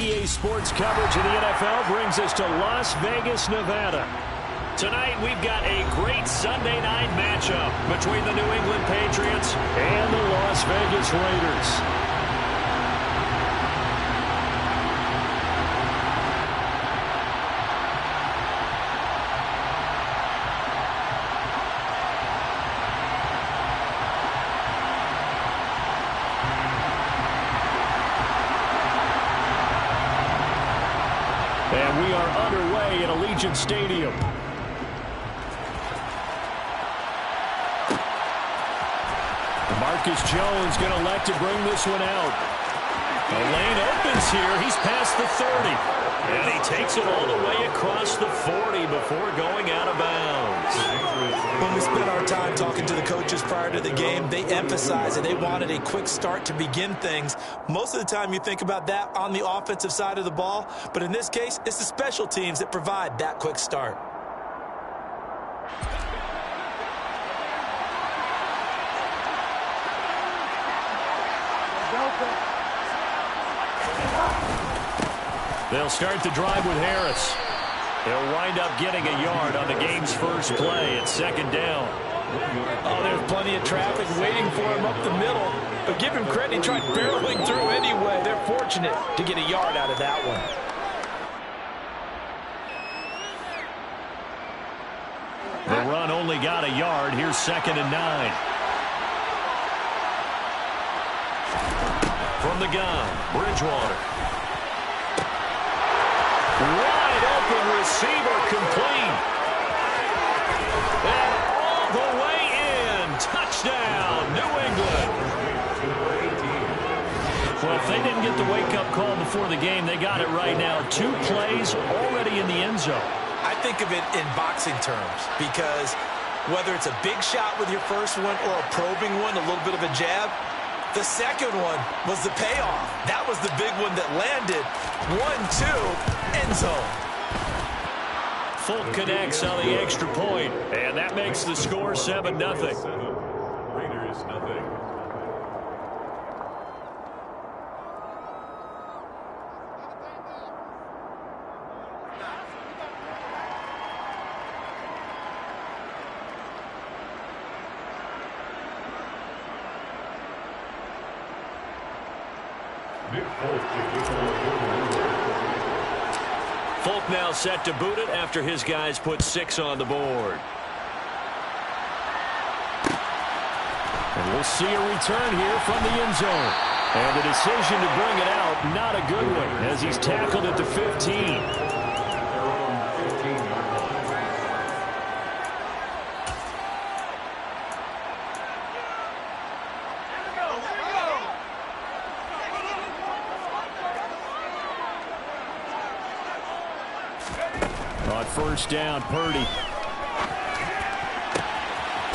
NBA sports coverage of the NFL brings us to Las Vegas, Nevada. Tonight, we've got a great Sunday night matchup between the New England Patriots and the Las Vegas Raiders. And we are underway at Allegiant Stadium. Marcus Jones going to elect to bring this one out. The lane opens here. He's past the 30. And he takes it all the way across the 40 before going out of bounds. When we spent our time talking to the coaches prior to the game, they emphasized that they wanted a quick start to begin things. Most of the time you think about that on the offensive side of the ball, but in this case, it's the special teams that provide that quick start. They'll start the drive with Harris. They'll wind up getting a yard on the game's first play at second down. Oh, there's plenty of traffic waiting for him up the middle. But give him credit, he tried barreling through anyway. They're fortunate to get a yard out of that one. The run only got a yard. Here's 2nd and 9. From the gun, Bridgewater. Wide open receiver, complete. And all the way in. Touchdown, New England. Well, if they didn't get the wake-up call before the game, they got it right now. 2 plays already in the end zone. I think of it in boxing terms because whether it's a big shot with your first one or a probing one, a little bit of a jab, the second one was the payoff. That was the big one that landed. 1-2, end zone. Folk connects on the extra point, and that makes the score 7-0. Raiders, nothing. Folk now set to boot it after his guys put 6 on the board. And we'll see a return here from the end zone. And the decision to bring it out, not a good one, as he's tackled at the 15. On first down, Purdy.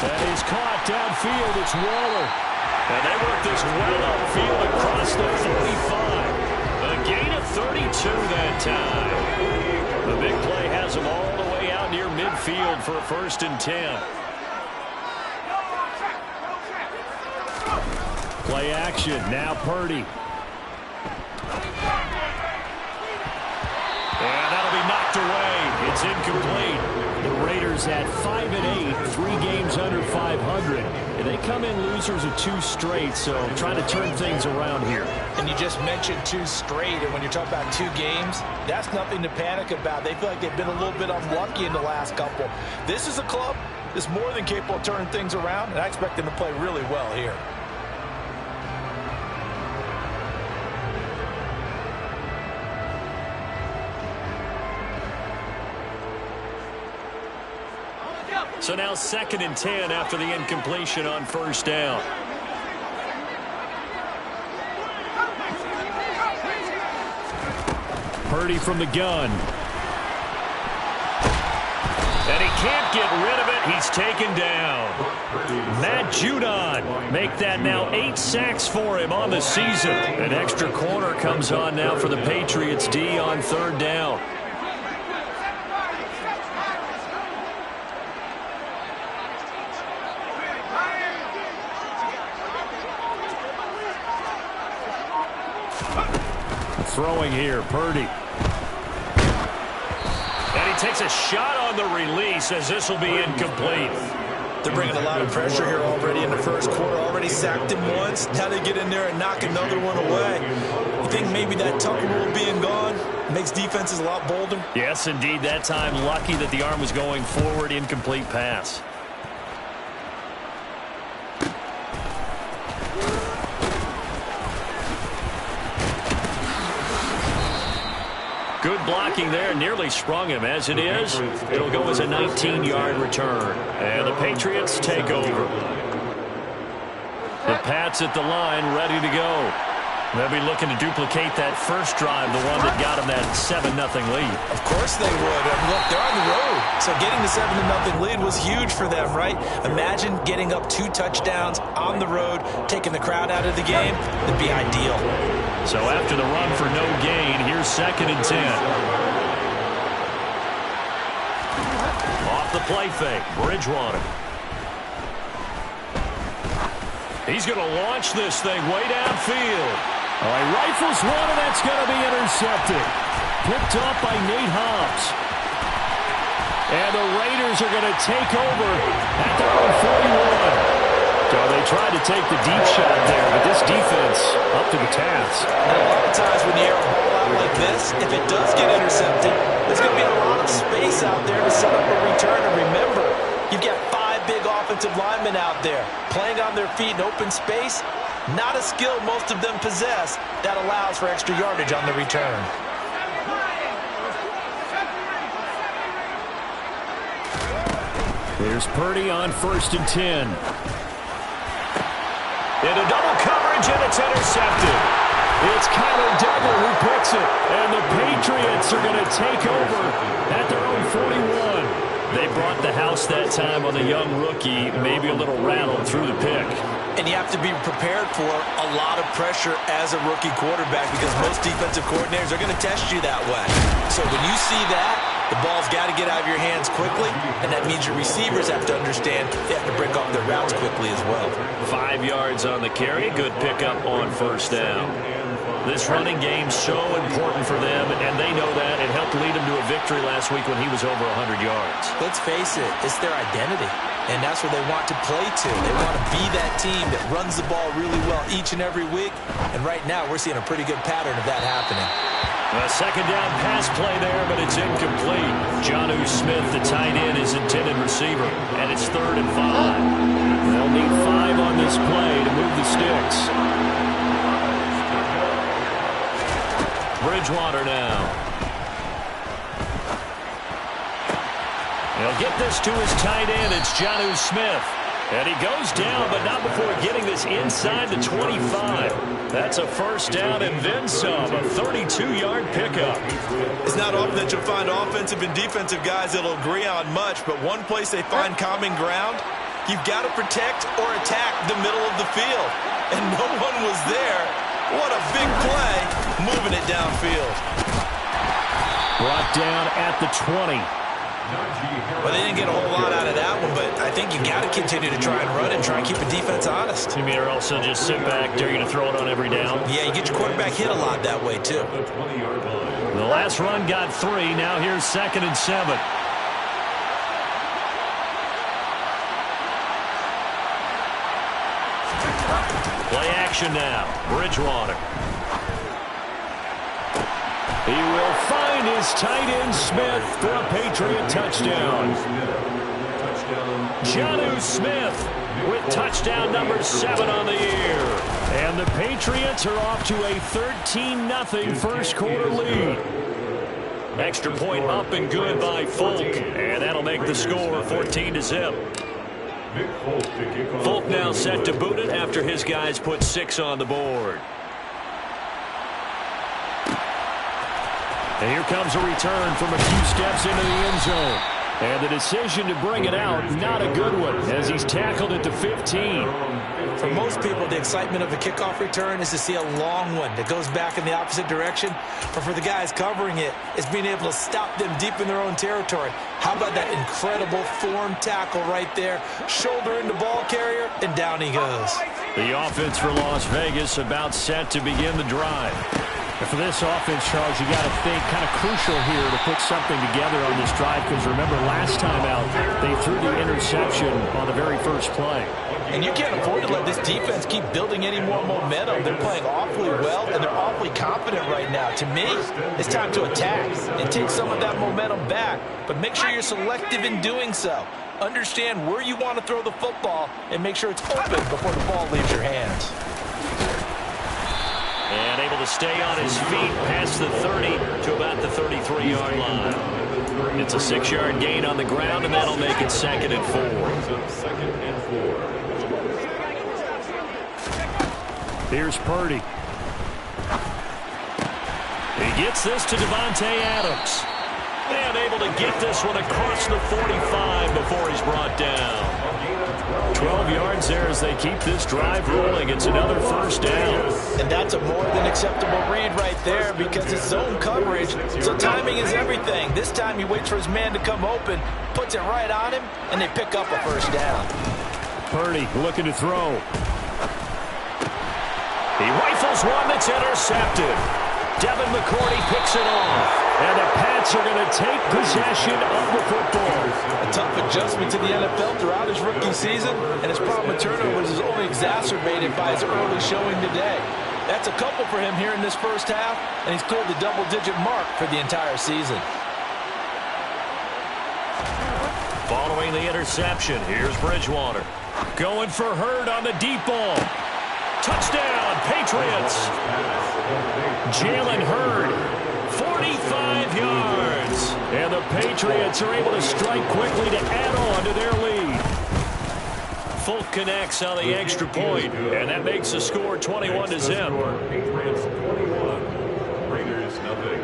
That is caught downfield. It's Waller. And they work this well upfield across the 45. A gain of 32 that time. The big play has them all the way out near midfield for a 1st and 10. Play action. Now Purdy. And that'll be knocked away. It's incomplete. The Raiders at 5-8, 3 games under 500. And they come in losers of 2 straight, so trying to turn things around here. And you just mentioned 2 straight, and when you're talking about 2 games, that's nothing to panic about. They feel like they've been a little bit unlucky in the last couple. This is a club that's more than capable of turning things around, and I expect them to play really well here. So now 2nd and 10 after the incompletion on first down. Purdy from the gun. And he can't get rid of it. He's taken down. Matt Judon make that now 8 sacks for him on the season. An extra corner comes on now for the Patriots D on 3rd down. throwing here. Purdy. And he takes a shot on the release as this will be incomplete. They're bringing a lot of pressure here already in the first quarter. Already sacked him once. Now they get in there and knock another one away. You think maybe that Tucker rule being gone makes defenses a lot bolder? Yes, indeed. That time, lucky that the arm was going forward. Incomplete pass. Good blocking there. Nearly sprung him. As it is, it'll go as a 19-yard return. And the Patriots take over. The Pats at the line, ready to go. They'll be looking to duplicate that first drive, the one that got them that 7-0 lead. Of course they would. I mean, look, they're on the road. So getting the 7-0 lead was huge for them, right? Imagine getting up 2 touchdowns on the road, taking the crowd out of the game. It'd be ideal. So after the run for no gain, here's 2nd and 10. Off the play fake, Bridgewater. He's going to launch this thing way downfield. All right, rifles one, and that's going to be intercepted. Picked up by Nate Hobbs. And the Raiders are going to take over at their own 41. So they tried to take the deep shot there, but this defense up to the task. And a lot of times when you air a ball out like this, if it does get intercepted, there's going to be a lot of space out there to set up a return. And remember, you've got 5 big offensive linemen out there playing on their feet in open space. Not a skill most of them possess that allows for extra yardage on the return. There's Purdy on 1st and 10. Into double coverage, and it's intercepted. It's Kyler Duggar who picks it, and the Patriots are going to take over at their own 41. They brought the house that time on the young rookie, maybe a little rattled through the pick. And you have to be prepared for a lot of pressure as a rookie quarterback because most defensive coordinators are going to test you that way. So when you see that, the ball's got to get out of your hands quickly, and that means your receivers have to understand they have to break off their routes quickly as well. 5 yards on the carry. Good pickup on 1st down. This running game's so important for them, and they know that. It helped lead them to a victory last week when he was over 100 yards. Let's face it, it's their identity, and that's what they want to play to. They want to be that team that runs the ball really well each and every week, and right now we're seeing a pretty good pattern of that happening. A 2nd down pass play there, but it's incomplete. Jonnu Smith, the tight end, is intended receiver, and it's 3rd and 5. They'll need 5 on this play to move the sticks. Bridgewater now. He'll get this to his tight end. It's Jonnu Smith. And he goes down, but not before getting this inside the 25. That's a 1st down and then some. A 32-yard pickup. It's not often that you'll find offensive and defensive guys that'll agree on much, but one place they find common ground, you've got to protect or attack the middle of the field. And no one was there. What a big play, moving it downfield. Brought down at the 20. Well, they didn't get a whole lot out of that one, but I think you got to continue to try and run and try and keep the defense honest. You mean or also just sit back, dare you to throw it on every down? Yeah, you get your quarterback hit a lot that way, too. The last run got 3. Now here's 2nd and 7. Play action now. Bridgewater. He will find his tight end Smith for a Patriot touchdown. Jonnu Smith with touchdown number 7 on the year. And the Patriots are off to a 13-0 first quarter lead. Extra point up and good by Folk. And that'll make the score 14-0. Folk now set to boot it after his guys put 6 on the board. And here comes a return from a few steps into the end zone. And the decision to bring it out, not a good one, as he's tackled at the 15. For most people, the excitement of a kickoff return is to see a long one that goes back in the opposite direction. But for the guys covering it, it's being able to stop them deep in their own territory. How about that incredible form tackle right there? Shoulder into ball carrier, and down he goes. The offense for Las Vegas about set to begin the drive. And for this offense, Charles, you got to think kind of crucial here to put something together on this drive, because remember last time out they threw the interception on the very first play. And you can't afford to let this defense keep building any more momentum. They're playing awfully well, and they're awfully confident right now. To me, it's time to attack and take some of that momentum back, but make sure you're selective in doing so. Understand where you want to throw the football and make sure it's open before the ball leaves your hands. And able to stay on his feet past the 30 to about the 33-yard line. It's a 6-yard gain on the ground, and that'll make it 2nd and 4. Here's Purdy. He gets this to Devontae Adams. And able to get this one across the 45 before he's brought down. 12 yards there as they keep this drive rolling. It's another first down. And that's a more than acceptable read right there, because it's zone coverage, so timing is everything. This time he waits for his man to come open, puts it right on him, and they pick up a first down. Purdy looking to throw. He rifles one that's intercepted. Devin McCourty picks it off. And the Pats are going to take possession of the football. A tough adjustment to the NFL throughout his rookie season, and his problem with turnovers is only exacerbated by his early showing today. That's a couple for him here in this first half, and he's cleared the double-digit mark for the entire season. Following the interception, here's Bridgewater. Going for Hurd on the deep ball. Touchdown, Patriots. Jalen Hurd, 45 yards. And the Patriots are able to strike quickly to add on to their lead. Folk connects on the extra point, and that makes the score 21-0. Patriots 21, Raiders nothing.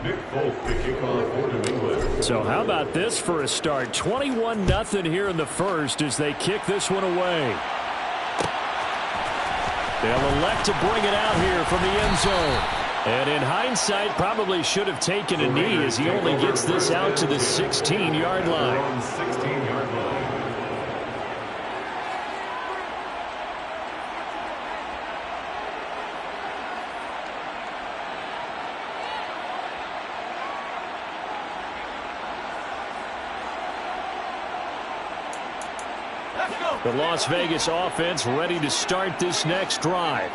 Nick Folk to kick off for New England. So how about this for a start? 21-0 here in the first as they kick this one away. They'll elect to bring it out here from the end zone. And in hindsight, probably should have taken a knee as he only gets this out to the 16-yard line. 16-yard line. The Las Vegas offense ready to start this next drive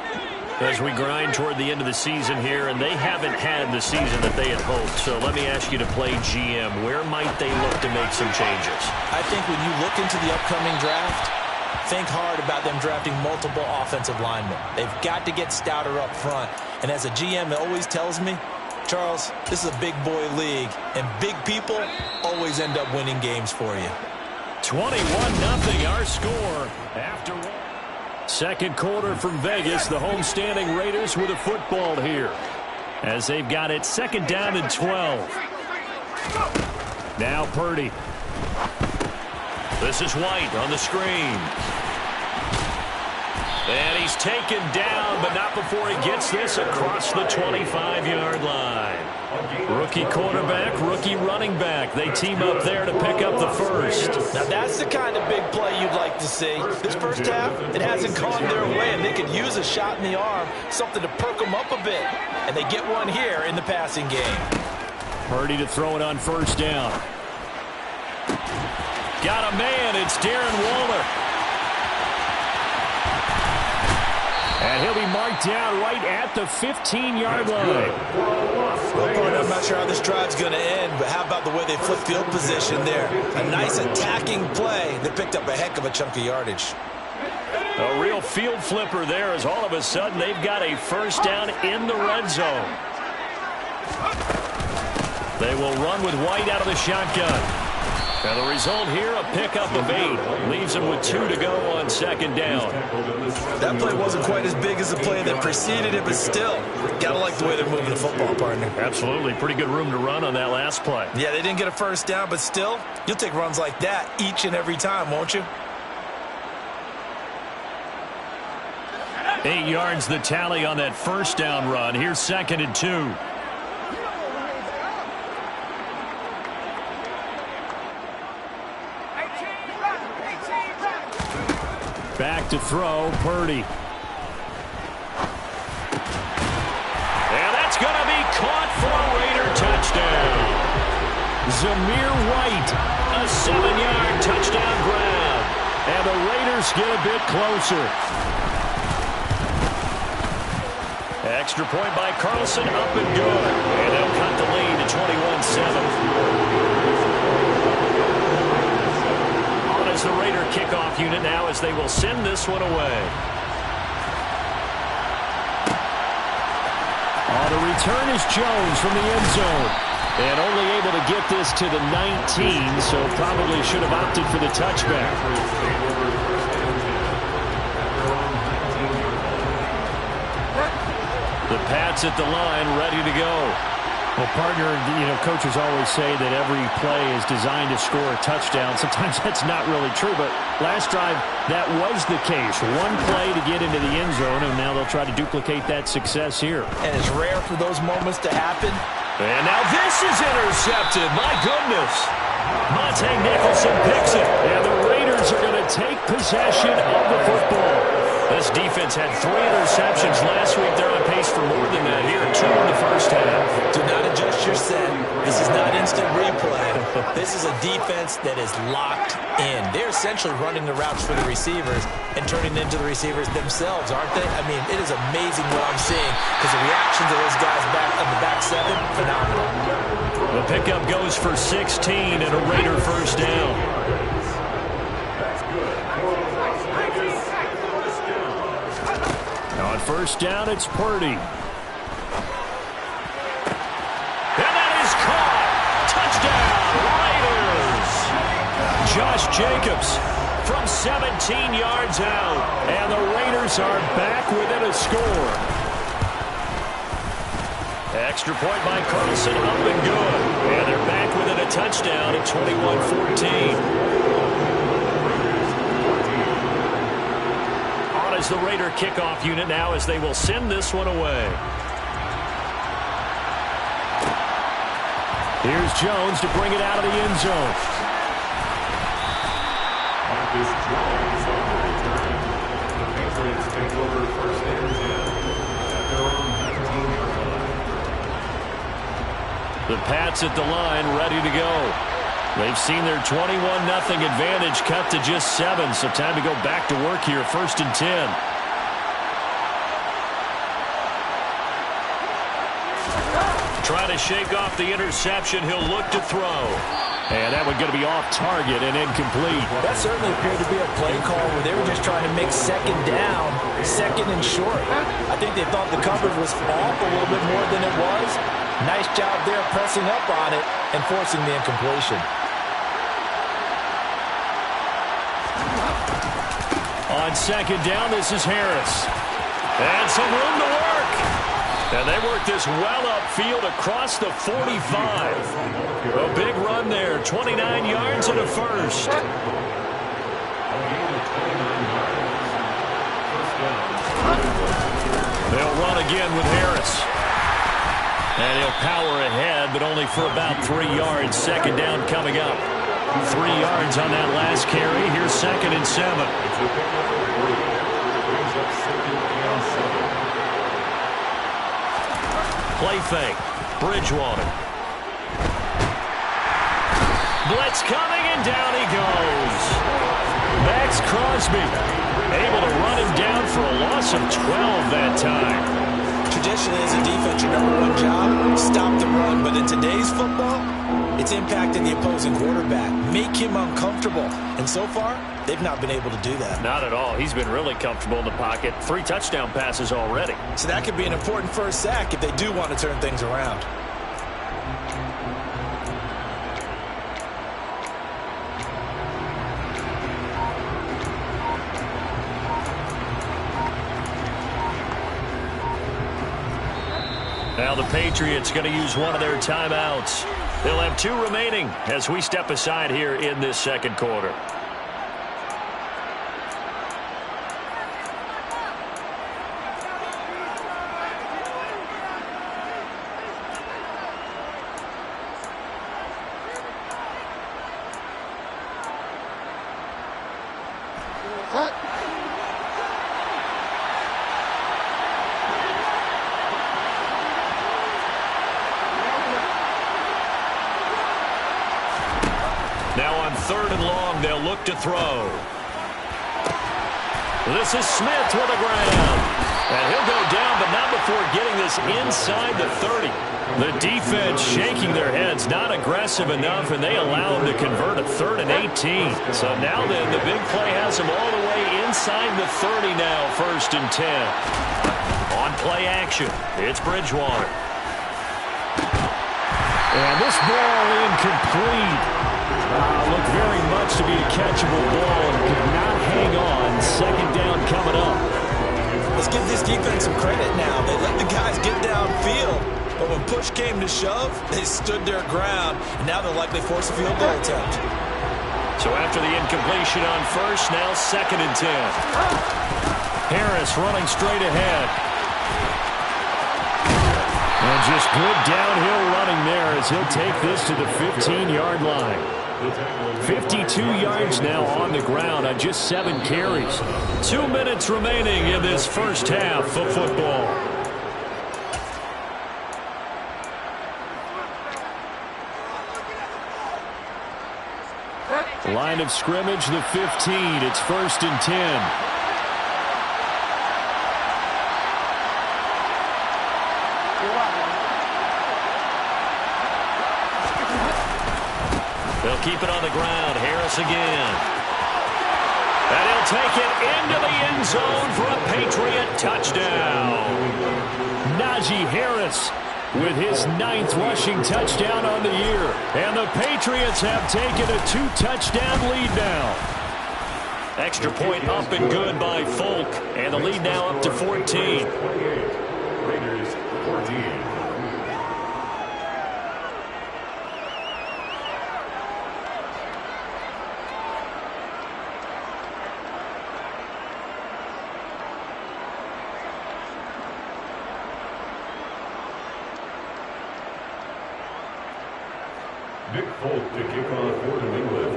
as we grind toward the end of the season here, and they haven't had the season that they had hoped. So let me ask you to play GM. Where might they look to make some changes? I think when you look into the upcoming draft, think hard about them drafting multiple offensive linemen. They've got to get stouter up front. And as a GM, it always tells me, Charles, this is a big boy league, and big people always end up winning games for you. 21-0 our score after one. Second quarter from Vegas. The homestanding Raiders with a football here as they've got it 2nd down and 12. Now Purdy. This is White on the screen. And he's taken down, but not before he gets this across the 25-yard line. Rookie quarterback, rookie running back. They team up there to pick up the first. Now that's the kind of big play you'd like to see. This first half, it hasn't gone their way, and they could use a shot in the arm, something to perk them up a bit. And they get one here in the passing game. Purdy to throw it on first down. Got a man. It's Darren Waller. And he'll be marked down right at the 15-yard line. Well, I'm not sure how this drive's going to end, but how about the way they flipped field position there? A nice attacking play that picked up a heck of a chunk of yardage. A real field flipper there as all of a sudden they've got a first down in the red zone. They will run with White out of the shotgun. And the result here, a pickup of 8. Leaves them with 2 to go on 2nd down. That play wasn't quite as big as the play that preceded it, but still, got to like the way they're moving the football, partner. Absolutely. Pretty good room to run on that last play. Yeah, they didn't get a first down, but still, you'll take runs like that each and every time, won't you? 8 yards the tally on that first down run. Here's 2nd and 2. Back to throw, Purdy. And that's going to be caught for a Raider touchdown. Zamir White, a 7-yard touchdown grab. And the Raiders get a bit closer. Extra point by Carlson, up and good. And they'll cut the lead to 21-7. On as the Raider kickoff unit now as they will send this one away. The return is Jones from the end zone. And only able to get this to the 19, so probably should have opted for the touchback. The Pats at the line, ready to go. Well, partner, coaches always say that every play is designed to score a touchdown. Sometimes that's not really true, but last drive, that was the case. One play to get into the end zone, and now they'll try to duplicate that success here. And it's rare for those moments to happen. And now this is intercepted. My goodness. Monte Nicholson picks it, and the Raiders are going to take possession of the football. This defense had 3 interceptions last week. They're on pace for more than that here. 2 in the first half. Do not adjust your set. This is not instant replay. This is a defense that is locked in. They're essentially running the routes for the receivers and turning into the receivers themselves, aren't they? I mean, it is amazing what I'm seeing because the reactions of those guys back on the back 7, phenomenal. The pickup goes for 16 and a Raider first down. On first down, it's Purdy. And that is caught. Touchdown, Raiders. Josh Jacobs from 17 yards out. And the Raiders are back within a score. Extra point by Carlson, up and good. And they're back within a touchdown at 21-14. As the Raider kickoff unit now as they will send this one away. Here's Jones to bring it out of the end zone. Marcus Jones on the return. The Patriots take over first and 10 at their own 19-yard line. The Pats at the line, ready to go. They've seen their 21-0 advantage cut to just 7, so time to go back to work here, first and 10. Try to shake off the interception. He'll look to throw. And that one going to be off target and incomplete. That certainly appeared to be a play call where they were just trying to make second down, second and short. I think they thought the coverage was off a little bit more than it was. Nice job there pressing up on it and forcing the incompletion. On second down, this is Harris. And some room to work. And they work this well upfield across the 45. A big run there, 29 yards and a first. They'll run again with Harris. And he'll power ahead, but only for about 3 yards. Second down coming up. 3 yards on that last carry. Here's second and 7. Play fake. Bridgewater. Blitz coming, and down he goes. Max Crosby able to run him down for a loss of 12 that time. Traditionally, as a defense, your #1 job, stop the run. But in today's football, it's impacting the opposing quarterback. Make him uncomfortable. And so far, they've not been able to do that. Not at all. He's been really comfortable in the pocket. 3 touchdown passes already. So that could be an important first sack if they do want to turn things around. Now the Patriots going to use one of their timeouts. They'll have 2 remaining as we step aside here in this second quarter. 3rd and long. They'll look to throw. This is Smith with the ground. And he'll go down, but not before getting this inside the 30. The defense shaking their heads, not aggressive enough, and they allow him to convert a 3rd and 18. So now then, the big play has him all the way inside the 30 now, 1st and 10. On play action, it's Bridgewater. And this ball incomplete. Looked very much to be a catchable ball and could not hang on. 2nd down coming up. Let's give this defense some credit now. They let the guys get downfield, but when push came to shove, they stood their ground, and now they'll likely force a field goal attempt. So after the incompletion on 1st, now 2nd and 10. Harris running straight ahead. And just good downhill running there as he'll take this to the 15-yard line. 52 yards now on the ground on just 7 carries. 2 minutes remaining in this first half of football. Line of scrimmage, the 15. It's 1st and 10. They'll keep it on the ground. Harris again. And he'll take it into the end zone for a Patriot touchdown. Najee Harris with his 9th rushing touchdown on the year. And the Patriots have taken a 2-touchdown lead now. Extra point up and good by Folk. And the lead now up to 14. Raiders 14. Nick Folk to kick off for New England.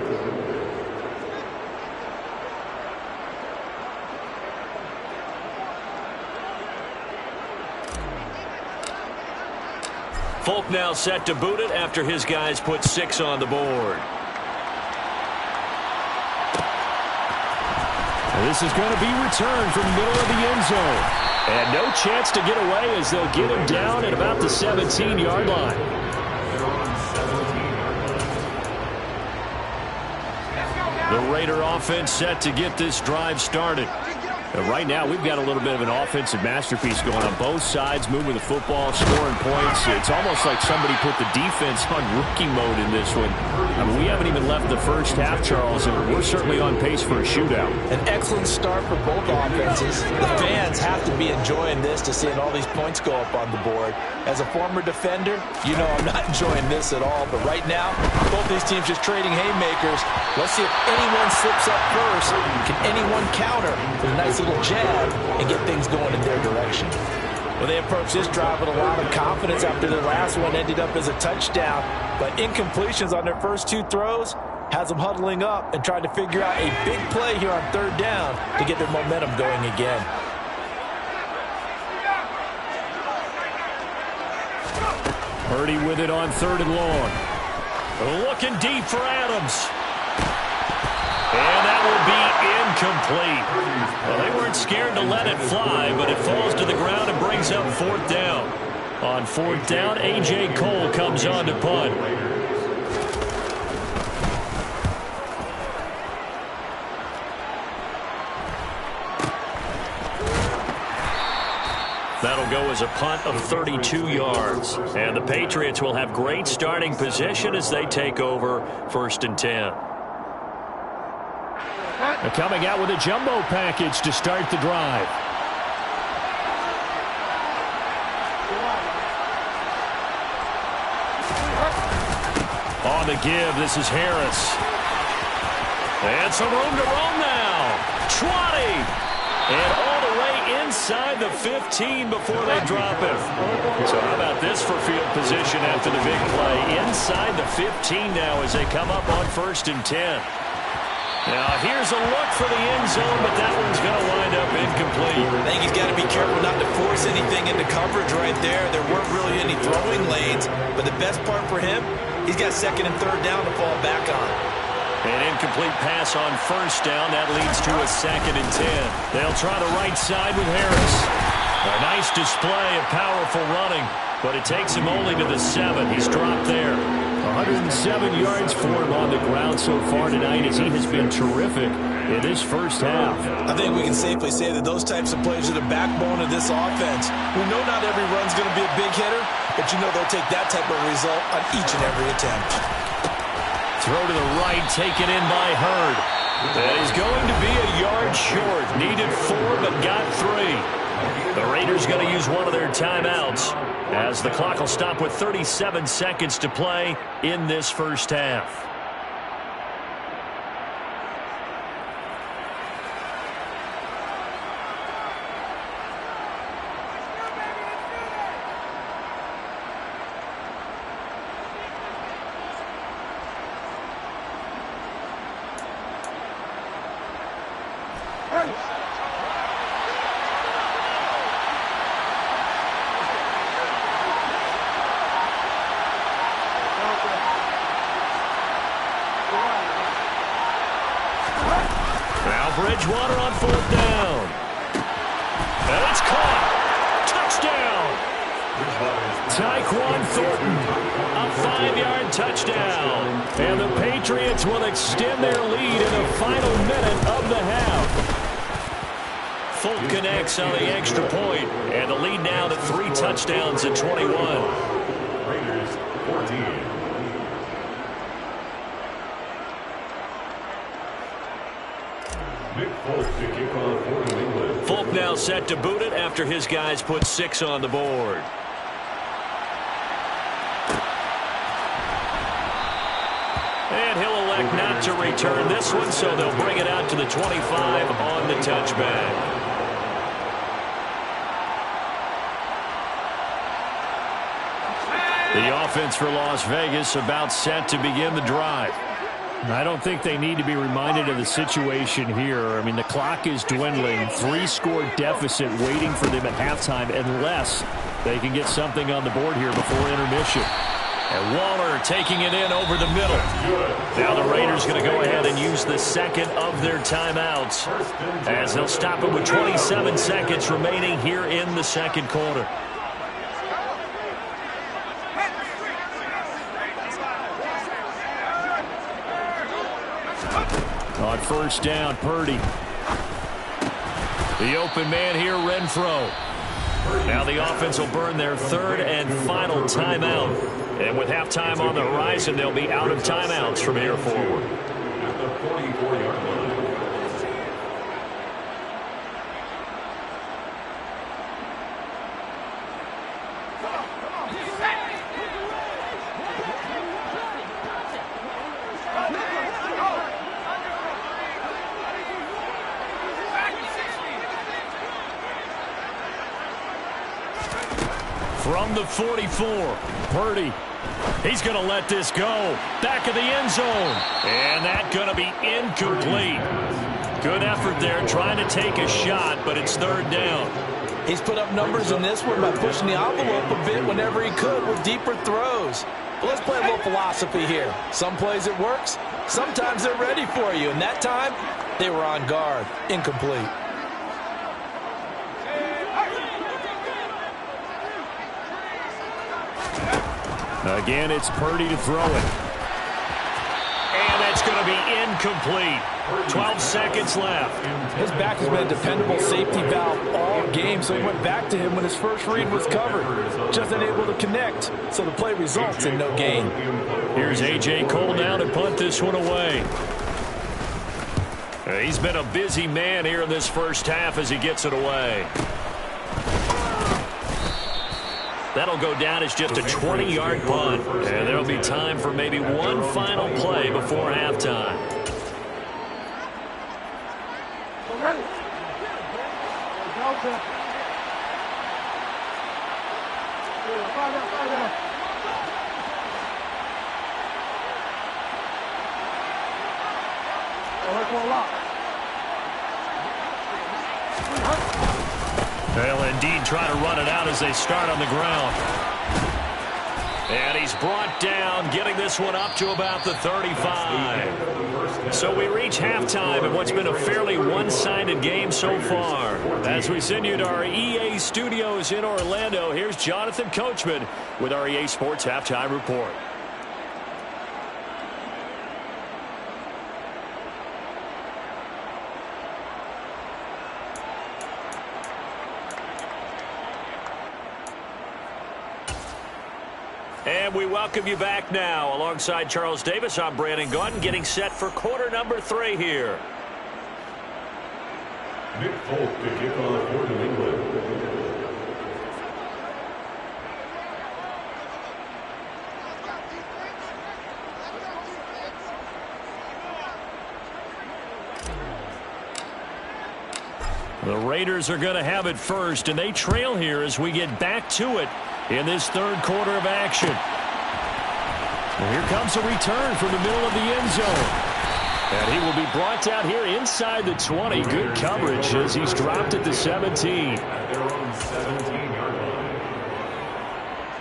Folk now set to boot it after his guys put 6 on the board. And this is going to be returned from the middle of the end zone. And no chance to get away as they'll get him down at about the 17-yard line. The Raider offense set to get this drive started. Right now, we've got a little bit of an offensive masterpiece going on both sides, moving the football, scoring points. It's almost like somebody put the defense on rookie mode in this one. I mean, we haven't even left the first half, Charles, and we're certainly on pace for a shootout. An excellent start for both offenses. The fans have to be enjoying this to seeing all these points go up on the board. As a former defender, you know I'm not enjoying this at all. But right now, both these teams just trading haymakers. Let's see if anyone slips up first. Can anyone counter with a nice little jab and get things going in their direction? Well, they approached this drive with a lot of confidence after their last one ended up as a touchdown. But incompletions on their first 2 throws has them huddling up and trying to figure out a big play here on 3rd down to get their momentum going again. Purdy with it on 3rd and long. Looking deep for Adams. And that will be incomplete. Well, they weren't scared to let it fly, but it falls to the ground and brings up 4th down. On 4th down, A.J. Cole comes on to punt. That'll go as a punt of 32 yards. And the Patriots will have great starting position as they take over 1st and 10. They're coming out with a jumbo package to start the drive. On the give, this is Harris. And some room to roam now. 20. And all the way inside the 15 before they drop him. So how about this for field position after the big play? Inside the 15 now as they come up on 1st and 10. Now, here's a look for the end zone, but that one's going to wind up incomplete. I think he's got to be careful not to force anything into coverage right there. There weren't really any throwing lanes, but the best part for him, he's got 2nd and 3rd down to fall back on. An incomplete pass on first down. That leads to a 2nd and 10. They'll try the right side with Harris. A nice display of powerful running, but it takes him only to the 7. He's dropped there. 107 yards for him on the ground so far tonight as he has been terrific in this first half. I think we can safely say that those types of plays are the backbone of this offense. We know not every run's going to be a big hitter, but you know they'll take that type of result on each and every attempt. Throw to the right, taken in by Hurd. That is going to be a yard short. Needed 4, but got 3. The Raiders going to use one of their timeouts as the clock will stop with 37 seconds to play in this first half. Bridgewater on 4th down. And it's caught. Touchdown. Tyquan Thornton, a 5-yard touchdown. And the Patriots will extend their lead in the final minute of the half. Folk connects on the extra point, and the lead now to 3 touchdowns at 21. Raiders 14. Folk now set to boot it after his guys put 6 on the board. And he'll elect not to return this one, so they'll bring it out to the 25 on the touchback. The offense for Las Vegas about set to begin the drive. I don't think they need to be reminded of the situation here. I mean, the clock is dwindling. 3-score deficit waiting for them at halftime unless they can get something on the board here before intermission. And Waller taking it in over the middle. Now the Raiders going to go ahead and use the 2nd of their timeouts as they'll stop it with 27 seconds remaining here in the 2nd quarter. On 1st down, Purdy. The open man here, Renfro. Now the offense will burn their 3rd and final timeout. And with halftime on the horizon, they'll be out of timeouts from here forward. At the 44-yard line. From the 44, Purdy. He's going to let this go. Back of the end zone. And that's going to be incomplete. Good effort there trying to take a shot, but it's 3rd down. He's put up numbers in this one by pushing the envelope a bit whenever he could with deeper throws. But let's play a little philosophy here. Some plays it works. Sometimes they're ready for you. And that time, they were on guard. Incomplete. Again, it's Purdy to throw it. And that's going to be incomplete. 12 seconds left. His back has been a dependable safety valve all game, so he went back to him when his first read was covered. Just unable to connect, so the play results in no gain. Here's A.J. Cole now to punt this one away. He's been a busy man here in this first half as he gets it away. That'll go down as just a 20-yard punt. And there'll be time for maybe one final play before halftime. They'll indeed try to run it out as they start on the ground. And he he's brought down, getting this one up to about the 35. So we reach halftime in what's been a fairly one-sided game so far. As we send you to our EA studios in Orlando, here's Jonathan Coachman with our EA Sports Halftime Report. And we welcome you back now. Alongside Charles Davis, I'm Brandon Gaudin, getting set for quarter number 3 here. Nick Dolp to kick off for New England. The Raiders are going to have it first, and they trail here as we get back to it in this third quarter of action. And here comes a return from the middle of the end zone. And he will be brought down here inside the 20. Good coverage as he's dropped at the 17. At their own 17-yard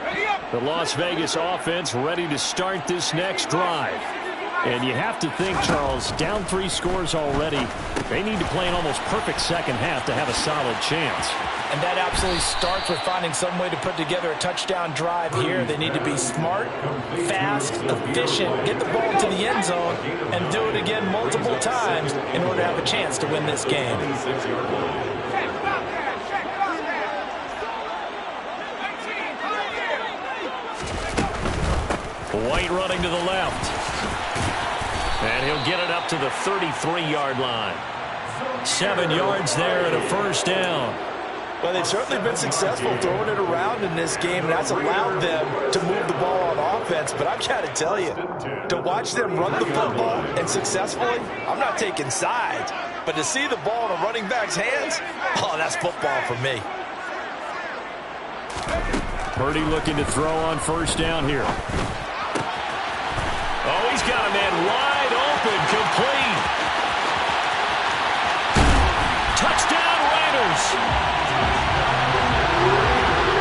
line. The Las Vegas offense ready to start this next drive. And you have to think, Charles, down 3 scores already. They need to play an almost perfect second half to have a solid chance. And that absolutely starts with finding some way to put together a touchdown drive here. They need to be smart, fast, efficient, get the ball to the end zone, and do it again multiple times in order to have a chance to win this game. White running to the left. And he'll get it up to the 33-yard line. 7 yards there and a first down. Well, they've certainly been successful throwing it around in this game, and that's allowed them to move the ball on offense. But I've got to tell you, to watch them run the football and successfully, I'm not taking sides. But to see the ball in a running back's hands, oh, that's football for me. Purdy looking to throw on first down here. Oh, he's got a man wide open, complete. Touchdown, Raiders.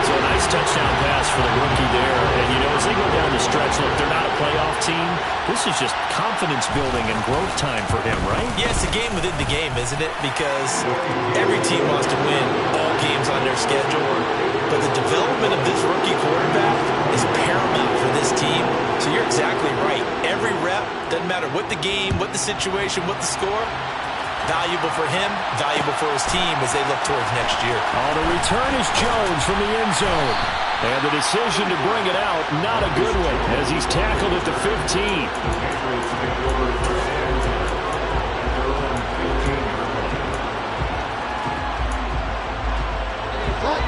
So a nice touchdown pass for the rookie there. And, you know, as they go down the stretch, look, they're not a playoff team. This is just confidence building and growth time for him, right? Yeah, it's a game within the game, isn't it? Because every team wants to win all games on their schedule. But the development of this rookie quarterback is paramount for this team. So you're exactly right. Every rep, doesn't matter what the game, what the situation, what the score, valuable for him, valuable for his team as they look towards next year. Oh, the return is Jones from the end zone. And the decision to bring it out, not a good one, as he's tackled at the 15.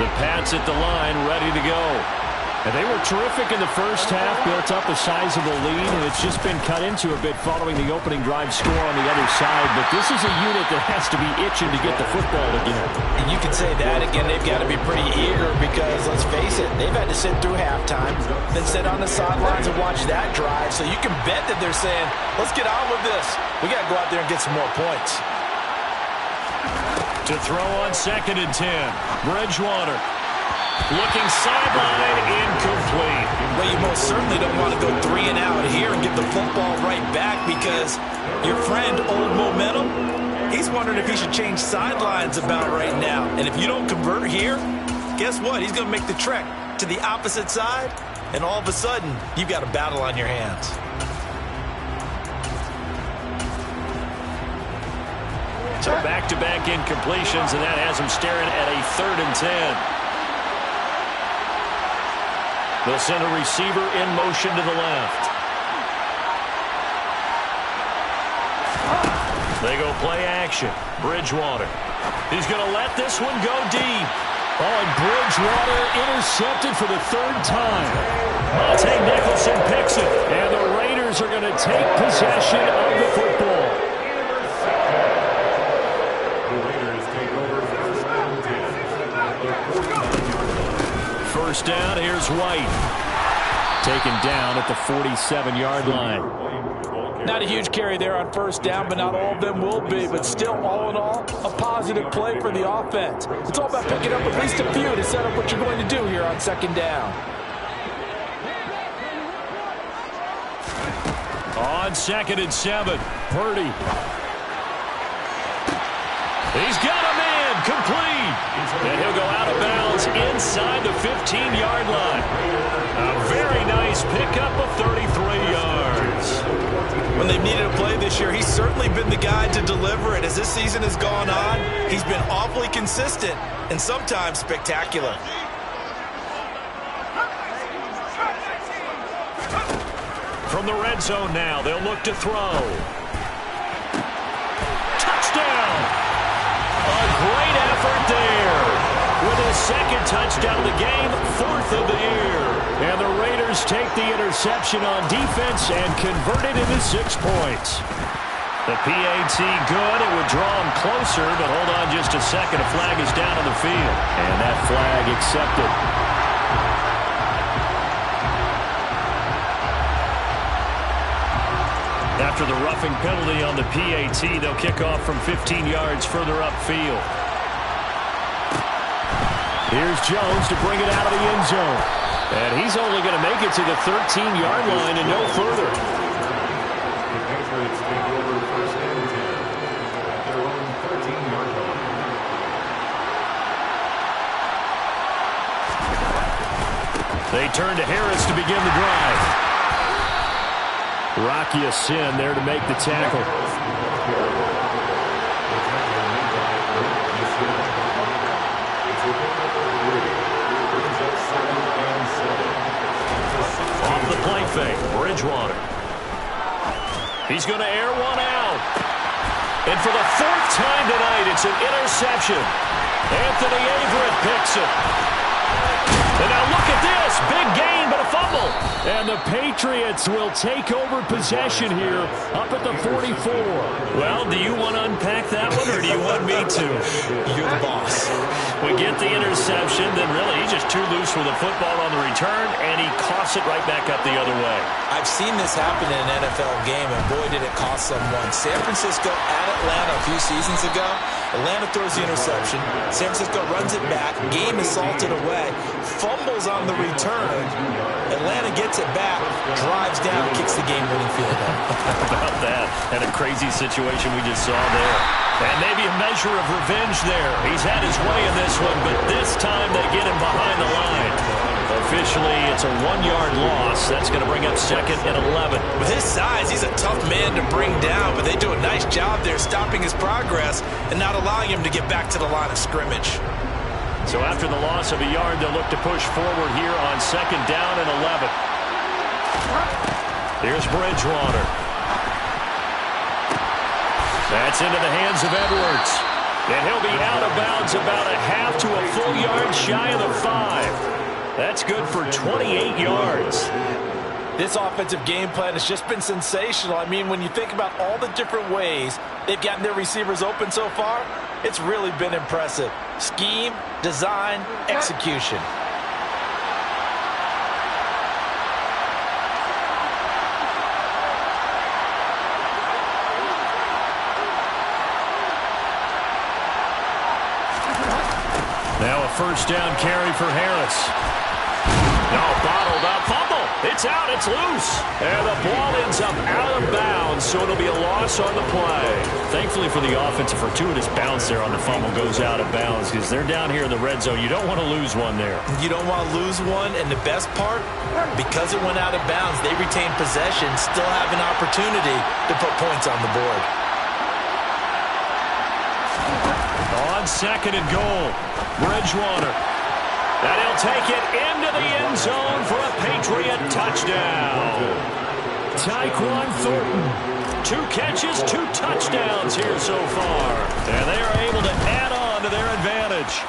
The Pats at the line, ready to go. And they were terrific in the first half, built up a sizable lead, and it's just been cut into a bit following the opening drive score on the other side. But this is a unit that has to be itching to get the football again. And you can say that again, they've got to be pretty eager because, let's face it, they've had to sit through halftime, then sit on the sidelines and watch that drive. So you can bet that they're saying, let's get on with this. We got to go out there and get some more points. To throw on 2nd and 10, Bridgewater. Looking sideline, incomplete. Well, you most certainly don't want to go 3 and out here and get the football right back because your friend, Old Momentum, he's wondering if he should change sidelines about right now. And if you don't convert here, guess what? He's going to make the trek to the opposite side, and all of a sudden, you've got a battle on your hands. So back-to-back incompletions, and that has him staring at a 3rd and 10. They'll send a receiver in motion to the left. They go play action. Bridgewater. He's going to let this one go deep. Oh, and Bridgewater intercepted for the 3rd time. Monte Nicholson picks it. And the Raiders are going to take possession of the football. The Raiders take over first and 10. First down, here's White. Taken down at the 47-yard line. Not a huge carry there on first down, but not all of them will be. But still, all in all, a positive play for the offense. It's all about picking up at least a few to set up what you're going to do here on 2nd down. On 2nd and 7, Purdy. He's got a man complete. And he'll go out of bounds inside the 15-yard line. A very nice pickup of 33 yards. When they've needed a play this year, he's certainly been the guy to deliver it. As this season has gone on, he's been awfully consistent and sometimes spectacular. From the red zone now, they'll look to throw. Touchdown! A great effort there. With his 2nd touchdown of the game, 4th of the year. And the Raiders take the interception on defense and convert it into 6 points. The PAT good. It would draw him closer, but hold on just a second. A flag is down on the field. And that flag accepted. After the roughing penalty on the PAT, they'll kick off from 15 yards further upfield. Here's Jones to bring it out of the end zone. And he's only going to make it to the 13-yard line and no further. The Patriots take over 1st and 10 at their own 13-yard line. They turn to Harris to begin the drive. Rocky Sin there to make the tackle. Off the play fake, Bridgewater. He's going to air one out. And for the 4th time tonight, it's an interception. Anthony Averett picks it. And now look at this. Big gain, but a fumble. And the Patriots will take over possession here up at the 44. Well, do you want to unpack that one, or do you want me to? You're the boss. We get the interception, then really he's just too loose with the football on the return, and he coughs it right back up the other way. I've seen this happen in an NFL game, and boy, did it cost someone. San Francisco at Atlanta a few seasons ago. Atlanta throws the interception. San Francisco runs it back. Game is salted away. Fumbles on the return. Atlanta gets it back, drives down, kicks the game-winning field goal. How about that? And a crazy situation we just saw there. And maybe a measure of revenge there. He's had his way in this one, but this time they get him behind the line. Officially, it's a 1-yard loss. That's going to bring up 2nd and 11. With his size, he's a tough man to bring down, but they do a nice job there stopping his progress and not allowing him to get back to the line of scrimmage. So after the loss of a yard, they'll look to push forward here on 2nd down and 11. Here's Bridgewater. That's into the hands of Edwards. And he'll be out of bounds about a half to a full yard shy of the 5. That's good for 28 yards. This offensive game plan has just been sensational. I mean, when you think about all the different ways they've gotten their receivers open so far, it's really been impressive. Scheme, design, execution. Now a 1st down carry for Harris. No, bottled up, fumble. It's out, it's loose. And the ball ends up out of bounds, so it'll be a loss on the play. Thankfully for the offense, a fortuitous bounce there on the fumble goes out of bounds because they're down here in the red zone. You don't want to lose one there. You don't want to lose one, and the best part, because it went out of bounds, they retain possession, still have an opportunity to put points on the board. On 2nd and goal, Bridgewater. And he'll take it into the end zone for a Patriot touchdown. Tyquan Thornton, 2 catches, 2 touchdowns here so far. And they are able to add on to their advantage.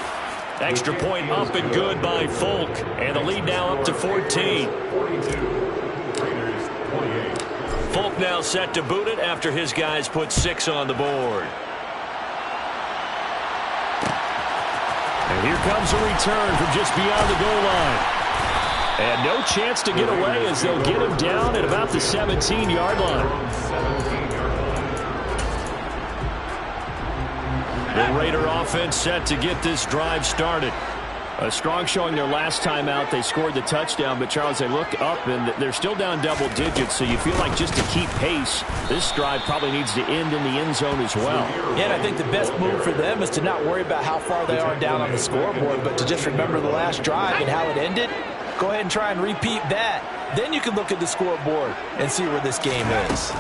Extra point up and good by Folk. And the lead now up to 14. Folk now set to boot it after his guys put 6 on the board. And here comes a return from just beyond the goal line. And no chance to get away as they'll get him down at about the 17-yard line. The Raider offense set to get this drive started. A strong showing their last time out. They scored the touchdown, but Charles, they look up and they're still down double digits, so you feel like just to keep pace, this drive probably needs to end in the end zone as well. Yeah, and I think the best move for them is to not worry about how far they are down on the scoreboard, but to just remember the last drive and how it ended. Go ahead and try and repeat that. Then you can look at the scoreboard and see where this game is.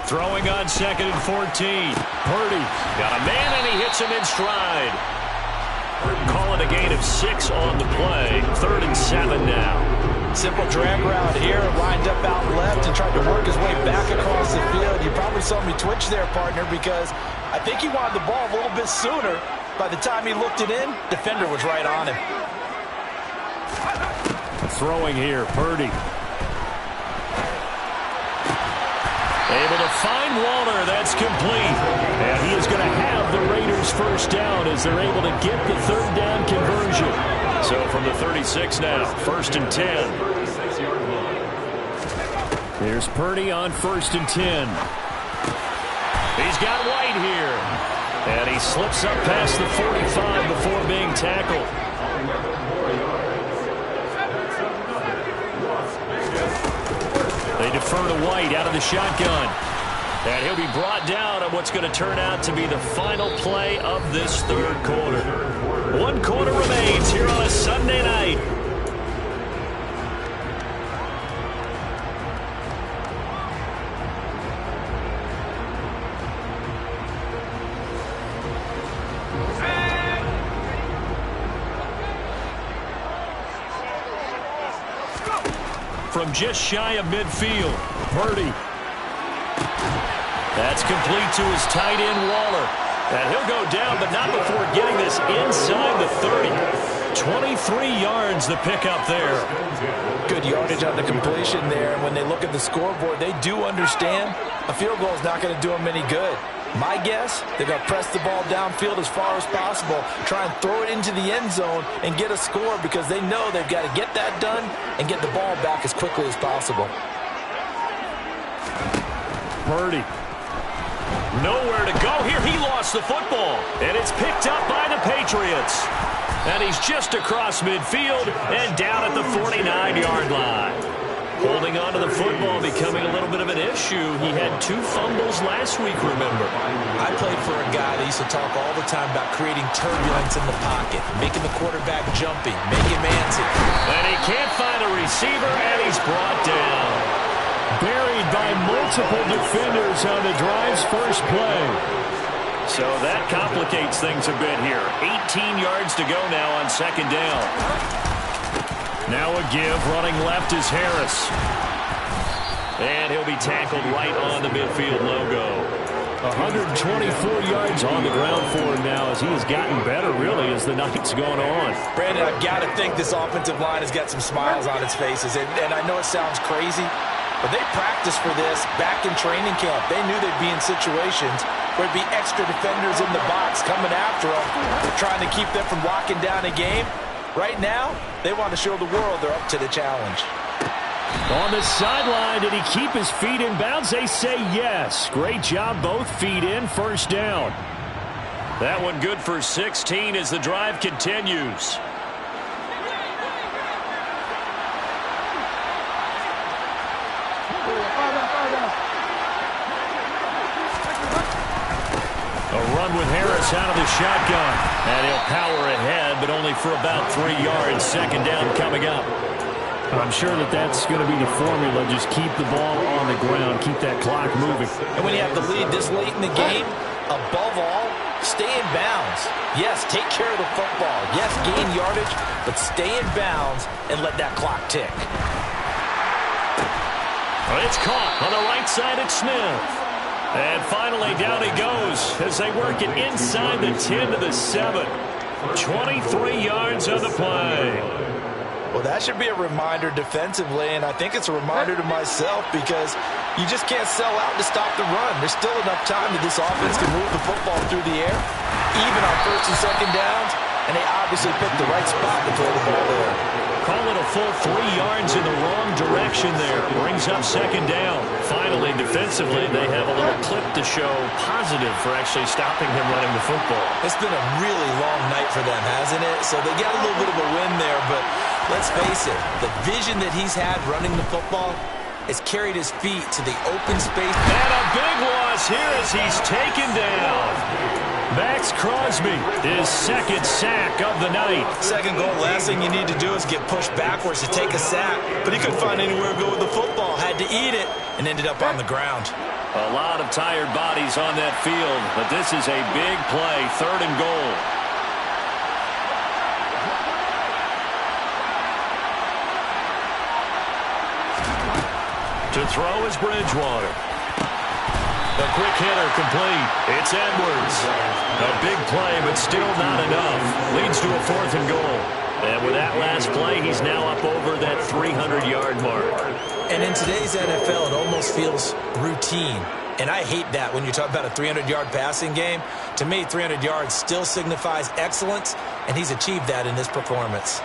Throwing on 2nd and 14. Purdy got a man, and he hits him in stride. Call it a gain of 6 on the play. 3rd and 7 now. Simple drag route here. Lined up out left and tried to work his way back across the field. You probably saw me twitch there, partner, because I think he wanted the ball a little bit sooner. By the time he looked it in, defender was right on him. Throwing here, Purdy. Able to find Waller. That's complete. And he is going to have the Raiders first down as they're able to get the 3rd down conversion. So from the 36 now, 1st and 10. Here's Purdy on 1st and 10. He's got White here. And he slips up past the 45 before being tackled. They defer to White out of the shotgun. And he'll be brought down on what's going to turn out to be the final play of this 3rd quarter. 1 quarter remains here on a Sunday night. From just shy of midfield, Purdy. That's complete to his tight end, Waller. And he'll go down, but not before getting this inside the 30. 23 yards the pickup there. Good yardage on the completion there. And when they look at the scoreboard, they do understand a field goal is not going to do them any good. My guess, they're going to press the ball downfield as far as possible, try and throw it into the end zone and get a score because they know they've got to get that done and get the ball back as quickly as possible. Purdy. Nowhere to go here. He lost the football, and it's picked up by the Patriots. And he's just across midfield and down at the 49-yard line. Holding on to the football becoming a little bit of an issue. He had 2 fumbles last week, remember. I played for a guy that used to talk all the time about creating turbulence in the pocket, making the quarterback jumpy, making antsy. And he can't find a receiver, and he's brought down. Buried by multiple defenders on the drive's first play. So that complicates things a bit here. 18 yards to go now on 2nd down. Now a give, running left is Harris. And he'll be tackled right on the midfield logo. 124 yards on the ground for him now as he has gotten better, really, as the night's gone on. Brandon, I've got to think this offensive line has got some smiles on its faces. And I know it sounds crazy, but they practiced for this back in training camp. They knew they'd be in situations where there'd be extra defenders in the box coming after them, trying to keep them from locking down a game. Right now, they want to show the world they're up to the challenge. On the sideline, did he keep his feet in bounds? They say yes. Great job, both feet in, 1st down. That one good for 16 as the drive continues. A run with Harris out of the shotgun. And he'll power ahead, but only for about 3 yards. 2nd down coming up. I'm sure that's going to be the formula. Just keep the ball on the ground. Keep that clock moving. And when you have the lead this late in the game, above all, stay in bounds. Yes, take care of the football. Yes, gain yardage, but stay in bounds and let that clock tick. It's caught on the right side at Smith. And finally, down he goes as they work it inside the 10 to the 7. 23 yards on the play. Well, that should be a reminder defensively, and I think it's a reminder to myself because you just can't sell out to stop the run. There's still enough time that this offense can move the football through the air, even on 1st and 2nd downs, and they obviously picked the right spot to throw the ball there. call it a full 3 yards in the wrong direction there. Brings up second down. Finally, defensively, they have a little clip to show positive for actually stopping him running the football. It's been a really long night for them, hasn't it? So they got a little bit of a win there, but let's face it, the vision that he's had running the football has carried his feet to the open space. And a big loss here as he's taken down. Max Crosby, his second sack of the night. Second goal, last thing you need to do is get pushed backwards to take a sack. But he couldn't find anywhere to go with the football, had to eat it, and ended up on the ground. A lot of tired bodies on that field, but this is a big play, 3rd and goal. To throw is Bridgewater. A quick hitter complete. It's Edwards. A big play, but still not enough. Leads to a 4th and goal. And with that last play, he's now up over that 300-yard mark. And in today's NFL, it almost feels routine. And I hate that when you talk about a 300-yard passing game. To me, 300 yards still signifies excellence, and he's achieved that in this performance.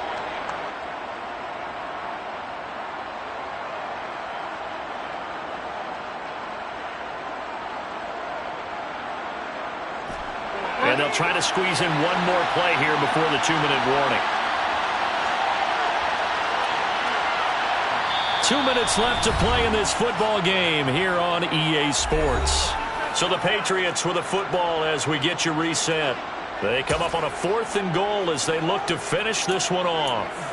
And they'll try to squeeze in one more play here before the 2-minute warning. 2 minutes left to play in this football game here on EA Sports. So the Patriots with a football as we get you reset. They come up on a 4th and goal as they look to finish this one off.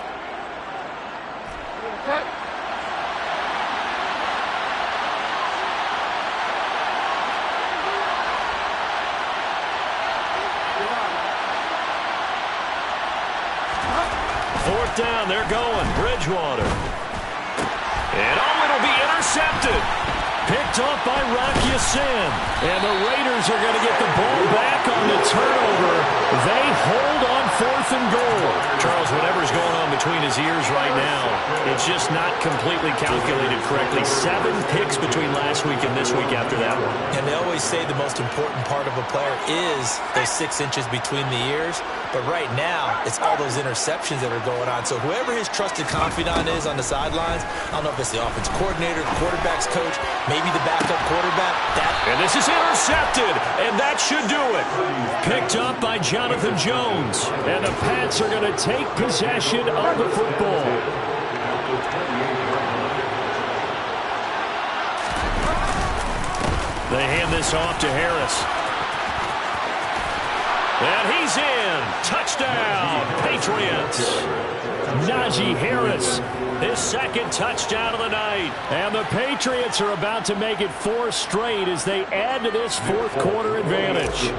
Down, they're going. Bridgewater. And it'll be intercepted. Picked off by Rocky Sin. And the Raiders are going to get the ball back on the turnover. They hold on 4th and goal. Charles, whatever's going on between his ears right now, it's just not completely calculated correctly. 7 picks between last week and this week after that one. And they always say the most important part of a player is those 6 inches between the ears. But right now, it's all those interceptions that are going on. So whoever his trusted confidant is on the sidelines, I don't know if it's the offense coordinator, quarterback's coach, maybe the backup quarterback. And this is intercepted, and that should do it. Picked up by Jonathan Jones. And the Pats are going to take possession of the football. They hand this off to Harris. And he's in. Touchdown, Patriots. Najee Harris, his 2nd touchdown of the night. And the Patriots are about to make it 4 straight as they add to this 4th quarter advantage.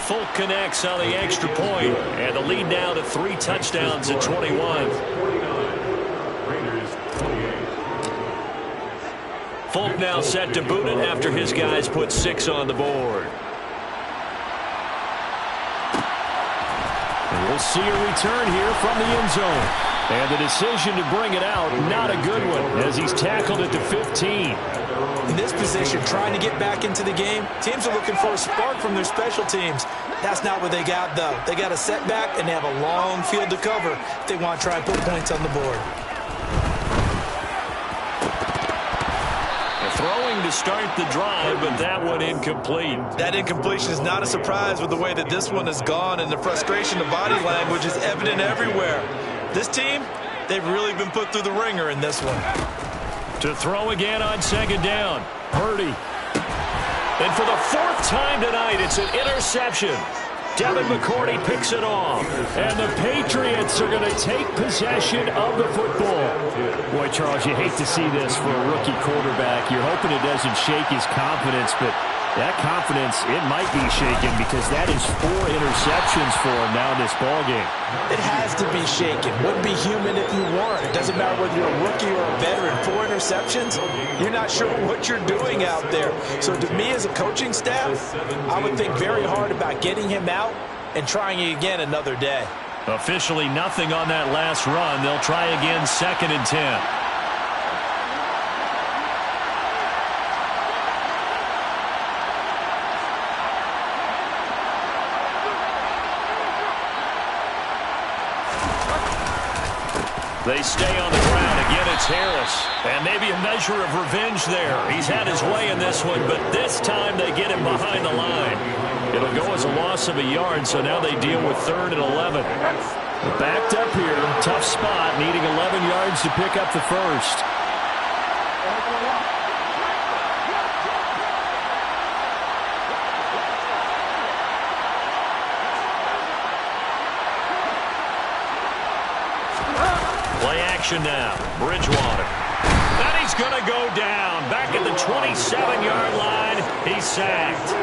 Folk connects on the extra point, and the lead now to 3 touchdowns at 21. Folk now set to boot it after his guys put 6 on the board. And we'll see a return here from the end zone. And the decision to bring it out, not a good one, as he's tackled at the 15. In this position, trying to get back into the game, teams are looking for a spark from their special teams. That's not what they got, though. They got a setback, and they have a long field to cover if they want to try and put points on the board. Throwing to start the drive, but that one incomplete. That incompletion is not a surprise with the way that this one has gone, and the frustration of body language is evident everywhere. This team, they've really been put through the ringer in this one. To throw again on 2nd down. Purdy. And for the 4th time tonight, it's an interception. Devin McCourty picks it off. And the Patriots are going to take possession of the football. Boy, Charles, you hate to see this for a rookie quarterback. You're hoping it doesn't shake his confidence, but that confidence, it might be shaken because that is 4 interceptions for him now in this ballgame. It has to be shaken. Wouldn't be human if you weren't. It doesn't matter whether you're a rookie or a veteran. 4 interceptions, you're not sure what you're doing out there. So to me as a coaching staff, I would think very hard about getting him out and trying it again another day. Officially nothing on that last run. They'll try again 2nd and 10. They stay on the ground. Again, it's Harris. And maybe a measure of revenge there. He's had his way in this one, but this time they get him behind the line. It'll go as a loss of a yard, so now they deal with 3rd and 11. They're backed up here. Tough spot, needing 11 yards to pick up the first. Play action now. Bridgewater. And he's going to go down. Back at the 27-yard line. He's sacked.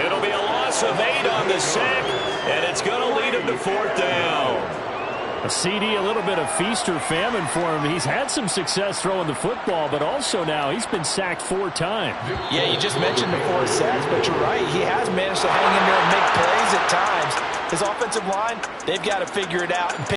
It'll be a loss of 8 on the sack, and it's going to lead him to 4th down. A CD, a little bit of feast or famine for him. He's had some success throwing the football, but also now he's been sacked 4 times. Yeah, you just mentioned the 4 sacks, but you're right. He has managed to hang in there and make plays at times. His offensive line, they've got to figure it out and